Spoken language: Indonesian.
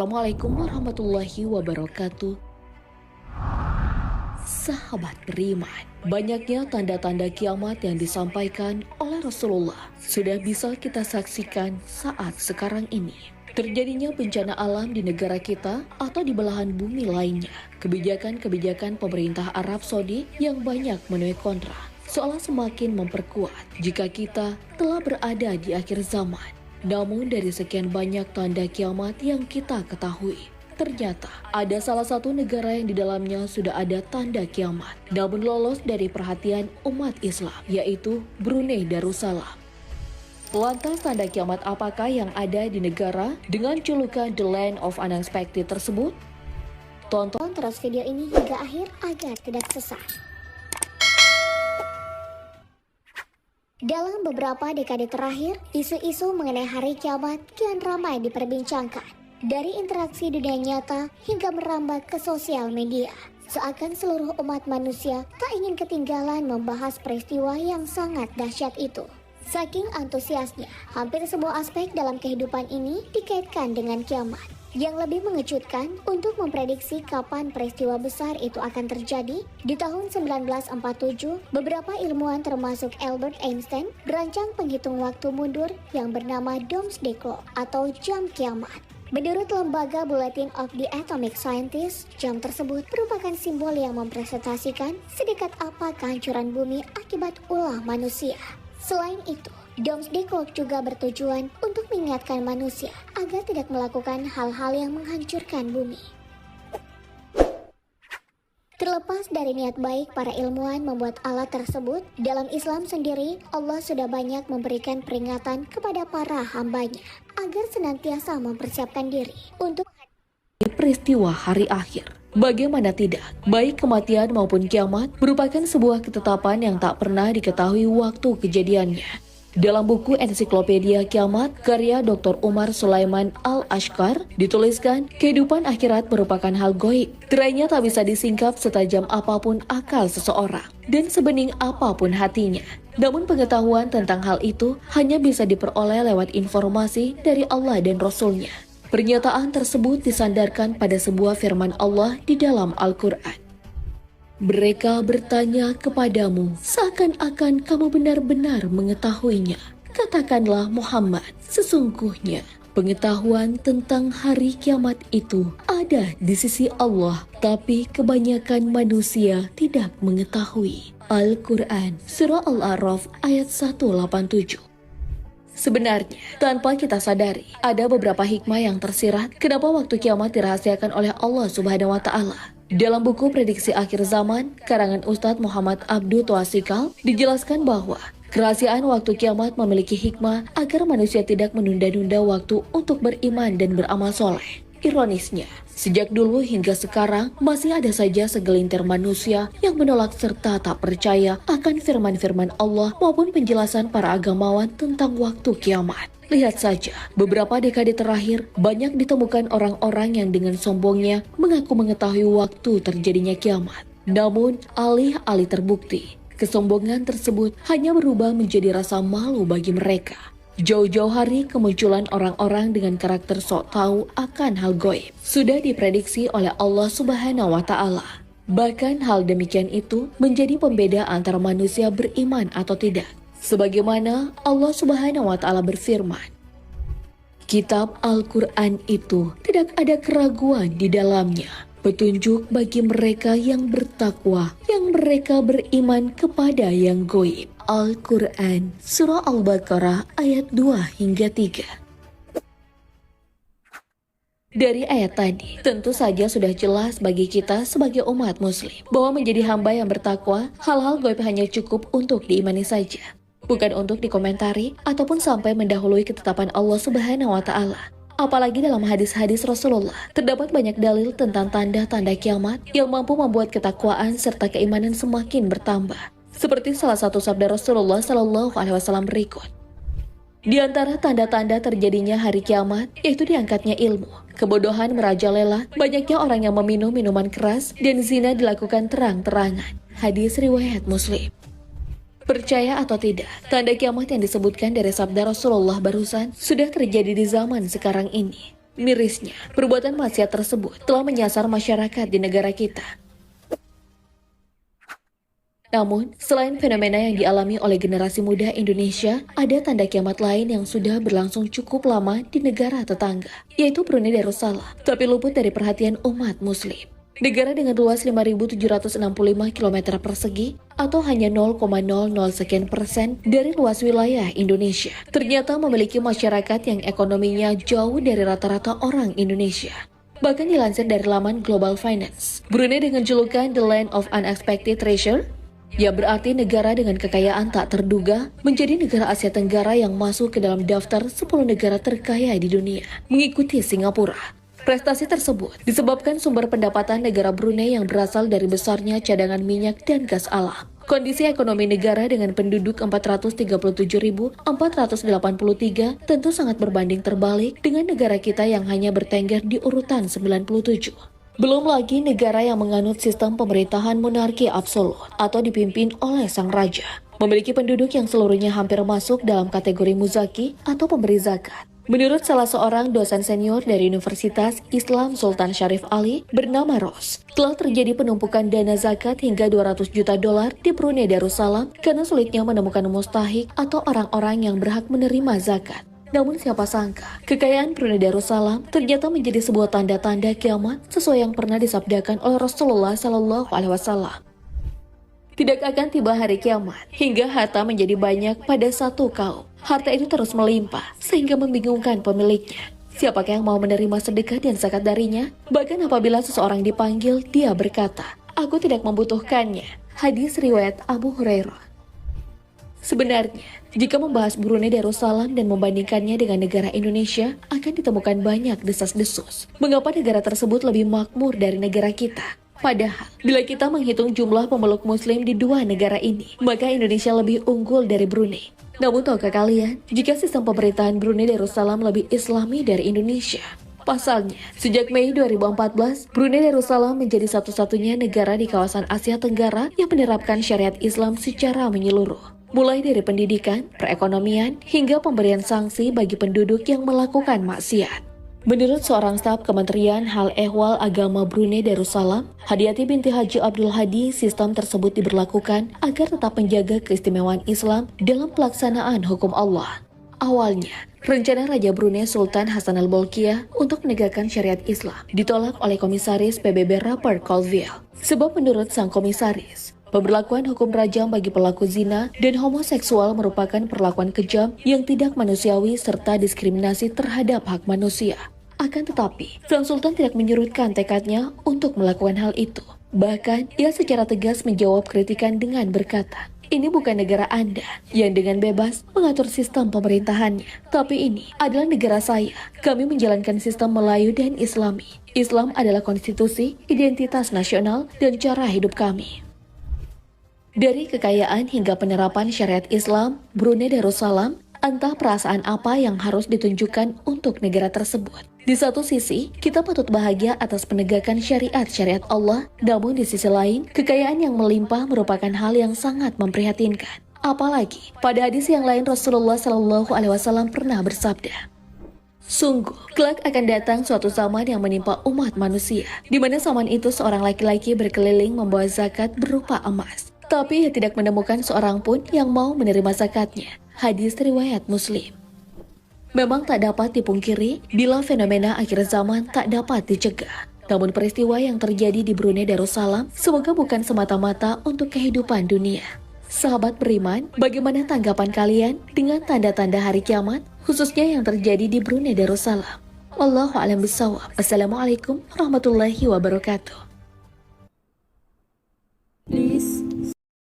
Assalamualaikum warahmatullahi wabarakatuh. Sahabat beriman, banyaknya tanda-tanda kiamat yang disampaikan oleh Rasulullah sudah bisa kita saksikan saat sekarang ini. Terjadinya bencana alam di negara kita atau di belahan bumi lainnya. Kebijakan-kebijakan pemerintah Arab Saudi yang banyak menuai kontra seolah semakin memperkuat jika kita telah berada di akhir zaman. Namun dari sekian banyak tanda kiamat yang kita ketahui, ternyata ada salah satu negara yang di dalamnya sudah ada tanda kiamat, namun lolos dari perhatian umat Islam, yaitu Brunei Darussalam. Lantas tanda kiamat apakah yang ada di negara dengan julukan The Land of Unexpected tersebut? Tonton Terus video ini hingga akhir agar tidak sesat. Dalam beberapa dekade terakhir, isu-isu mengenai hari kiamat kian ramai diperbincangkan. Dari interaksi dunia nyata hingga merambah ke sosial media. Seakan seluruh umat manusia tak ingin ketinggalan membahas peristiwa yang sangat dahsyat itu. Saking antusiasnya, hampir semua aspek dalam kehidupan ini dikaitkan dengan kiamat. Yang lebih mengejutkan, untuk memprediksi kapan peristiwa besar itu akan terjadi, di tahun 1947, beberapa ilmuwan termasuk Albert Einstein berancang penghitung waktu mundur yang bernama Doomsday Clock atau jam kiamat. Menurut lembaga Bulletin of the Atomic Scientists, jam tersebut merupakan simbol yang mempresentasikan sedekat apa kehancuran bumi akibat ulah manusia. Selain itu, Doomsday Clock juga bertujuan untuk mengingatkan manusia agar tidak melakukan hal-hal yang menghancurkan bumi. Terlepas dari niat baik para ilmuwan membuat alat tersebut, dalam Islam sendiri, Allah sudah banyak memberikan peringatan kepada para hambanya agar senantiasa mempersiapkan diri untuk peristiwa hari akhir. Bagaimana tidak, baik kematian maupun kiamat merupakan sebuah ketetapan yang tak pernah diketahui waktu kejadiannya. Dalam buku Ensiklopedia Kiamat, karya Dr. Umar Sulaiman Al-Ashqar, dituliskan, kehidupan akhirat merupakan hal gaib. Tirainya tak bisa disingkap setajam apapun akal seseorang, dan sebening apapun hatinya. Namun pengetahuan tentang hal itu hanya bisa diperoleh lewat informasi dari Allah dan Rasul-Nya. Pernyataan tersebut disandarkan pada sebuah firman Allah di dalam Al-Quran. Mereka bertanya kepadamu, seakan-akan kamu benar-benar mengetahuinya. Katakanlah Muhammad, sesungguhnya pengetahuan tentang hari kiamat itu ada di sisi Allah, tapi kebanyakan manusia tidak mengetahui. Al-Quran, Surah Al-A'raf ayat 187. Sebenarnya, tanpa kita sadari, ada beberapa hikmah yang tersirat kenapa waktu kiamat dirahasiakan oleh Allah Subhanahu wa Ta'ala. Dalam buku Prediksi Akhir Zaman, karangan Ustadz Muhammad Abdu Twasikal, dijelaskan bahwa kerahasiaan waktu kiamat memiliki hikmah agar manusia tidak menunda-nunda waktu untuk beriman dan beramal soleh. Ironisnya, sejak dulu hingga sekarang masih ada saja segelintir manusia yang menolak serta tak percaya akan firman-firman Allah maupun penjelasan para agamawan tentang waktu kiamat. Lihat saja, beberapa dekade terakhir banyak ditemukan orang-orang yang dengan sombongnya mengaku mengetahui waktu terjadinya kiamat. Namun, alih-alih terbukti, kesombongan tersebut hanya berubah menjadi rasa malu bagi mereka. Jauh-jauh hari kemunculan orang-orang dengan karakter sok tahu akan hal gaib sudah diprediksi oleh Allah Subhanahu wa Ta'ala. Bahkan hal demikian itu menjadi pembeda antara manusia beriman atau tidak. Sebagaimana Allah Subhanahu wa Ta'ala berfirman, Kitab Al-Quran itu tidak ada keraguan di dalamnya, petunjuk bagi mereka yang bertakwa, yang mereka beriman kepada yang gaib. Al-Quran, Surah Al-Baqarah ayat 2 hingga 3. Dari ayat tadi, tentu saja sudah jelas bagi kita sebagai umat muslim bahwa menjadi hamba yang bertakwa, hal-hal gaib hanya cukup untuk diimani saja, bukan untuk dikomentari ataupun sampai mendahului ketetapan Allah Subhanahu wa Ta'ala. Apalagi dalam hadis-hadis Rasulullah, terdapat banyak dalil tentang tanda-tanda kiamat yang mampu membuat ketakwaan serta keimanan semakin bertambah. Seperti salah satu sabda Rasulullah Shallallahu Alaihi Wasallam berikut. Di antara tanda-tanda terjadinya hari kiamat, yaitu diangkatnya ilmu, kebodohan merajalela, banyaknya orang yang meminum minuman keras, dan zina dilakukan terang-terangan. Hadis riwayat Muslim. Percaya atau tidak, tanda kiamat yang disebutkan dari sabda Rasulullah barusan sudah terjadi di zaman sekarang ini. Mirisnya, perbuatan maksiat tersebut telah menyasar masyarakat di negara kita. Namun, selain fenomena yang dialami oleh generasi muda Indonesia, ada tanda kiamat lain yang sudah berlangsung cukup lama di negara tetangga, yaitu Brunei Darussalam, tapi luput dari perhatian umat muslim. Negara dengan luas 5.765 km persegi atau hanya 0,00 sekian persen dari luas wilayah Indonesia, ternyata memiliki masyarakat yang ekonominya jauh dari rata-rata orang Indonesia. Bahkan dilansir dari laman Global Finance, Brunei dengan julukan The Land of Unexpected Treasure, yang berarti negara dengan kekayaan tak terduga, menjadi negara Asia Tenggara yang masuk ke dalam daftar 10 negara terkaya di dunia, mengikuti Singapura. Prestasi tersebut disebabkan sumber pendapatan negara Brunei yang berasal dari besarnya cadangan minyak dan gas alam. Kondisi ekonomi negara dengan penduduk 437.483 tentu sangat berbanding terbalik dengan negara kita yang hanya bertengger di urutan 97. Belum lagi negara yang menganut sistem pemerintahan monarki absolut atau dipimpin oleh sang raja, memiliki penduduk yang seluruhnya hampir masuk dalam kategori muzaki atau pemberi zakat. Menurut salah seorang dosen senior dari Universitas Islam Sultan Syarif Ali bernama Ros, telah terjadi penumpukan dana zakat hingga 200 juta dolar di Brunei Darussalam karena sulitnya menemukan mustahik atau orang-orang yang berhak menerima zakat. Namun siapa sangka, kekayaan Brunei Darussalam ternyata menjadi sebuah tanda-tanda kiamat sesuai yang pernah disabdakan oleh Rasulullah SAW. Tidak akan tiba hari kiamat hingga harta menjadi banyak pada satu kaum. Harta itu terus melimpah sehingga membingungkan pemiliknya. Siapakah yang mau menerima sedekah dan zakat darinya? Bahkan apabila seseorang dipanggil, dia berkata, "Aku tidak membutuhkannya." Hadis riwayat Abu Hurairah. Sebenarnya, jika membahas Brunei Darussalam dan membandingkannya dengan negara Indonesia, akan ditemukan banyak desas-desus. Mengapa negara tersebut lebih makmur dari negara kita? Padahal, bila kita menghitung jumlah pemeluk muslim di dua negara ini, maka Indonesia lebih unggul dari Brunei. Namun tahukah kalian, jika sistem pemerintahan Brunei Darussalam lebih islami dari Indonesia? Pasalnya, sejak Mei 2014, Brunei Darussalam menjadi satu-satunya negara di kawasan Asia Tenggara yang menerapkan syariat Islam secara menyeluruh. Mulai dari pendidikan, perekonomian, hingga pemberian sanksi bagi penduduk yang melakukan maksiat. Menurut seorang staf Kementerian Hal Ehwal Agama Brunei Darussalam, Hadiati binti Haji Abdul Hadi, sistem tersebut diberlakukan agar tetap menjaga keistimewaan Islam dalam pelaksanaan hukum Allah. Awalnya, rencana Raja Brunei Sultan Hassanal Bolkiah untuk menegakkan syariat Islam ditolak oleh Komisaris PBB Rupert Colville. Sebab menurut sang komisaris, pemberlakuan hukum rajam bagi pelaku zina dan homoseksual merupakan perlakuan kejam yang tidak manusiawi serta diskriminasi terhadap hak manusia. Akan tetapi, sang sultan tidak menyurutkan tekadnya untuk melakukan hal itu. Bahkan, ia secara tegas menjawab kritikan dengan berkata, "Ini bukan negara Anda yang dengan bebas mengatur sistem pemerintahannya. Tapi ini adalah negara saya. Kami menjalankan sistem Melayu dan Islami. Islam adalah konstitusi, identitas nasional, dan cara hidup kami." Dari kekayaan hingga penerapan syariat Islam, Brunei Darussalam, entah perasaan apa yang harus ditunjukkan untuk negara tersebut. Di satu sisi, kita patut bahagia atas penegakan syariat-syariat Allah, namun di sisi lain, kekayaan yang melimpah merupakan hal yang sangat memprihatinkan. Apalagi, pada hadis yang lain Rasulullah SAW pernah bersabda, "Sungguh, kelak akan datang suatu zaman yang menimpa umat manusia, di mana zaman itu seorang laki-laki berkeliling membawa zakat berupa emas. Tapi ia tidak menemukan seorang pun yang mau menerima zakatnya." Hadis riwayat Muslim. Memang tak dapat dipungkiri bila fenomena akhir zaman tak dapat dicegah. Namun peristiwa yang terjadi di Brunei Darussalam semoga bukan semata-mata untuk kehidupan dunia. Sahabat beriman, bagaimana tanggapan kalian dengan tanda-tanda hari kiamat, khususnya yang terjadi di Brunei Darussalam? Wallahu a'lam bishawab. Assalamualaikum warahmatullahi wabarakatuh.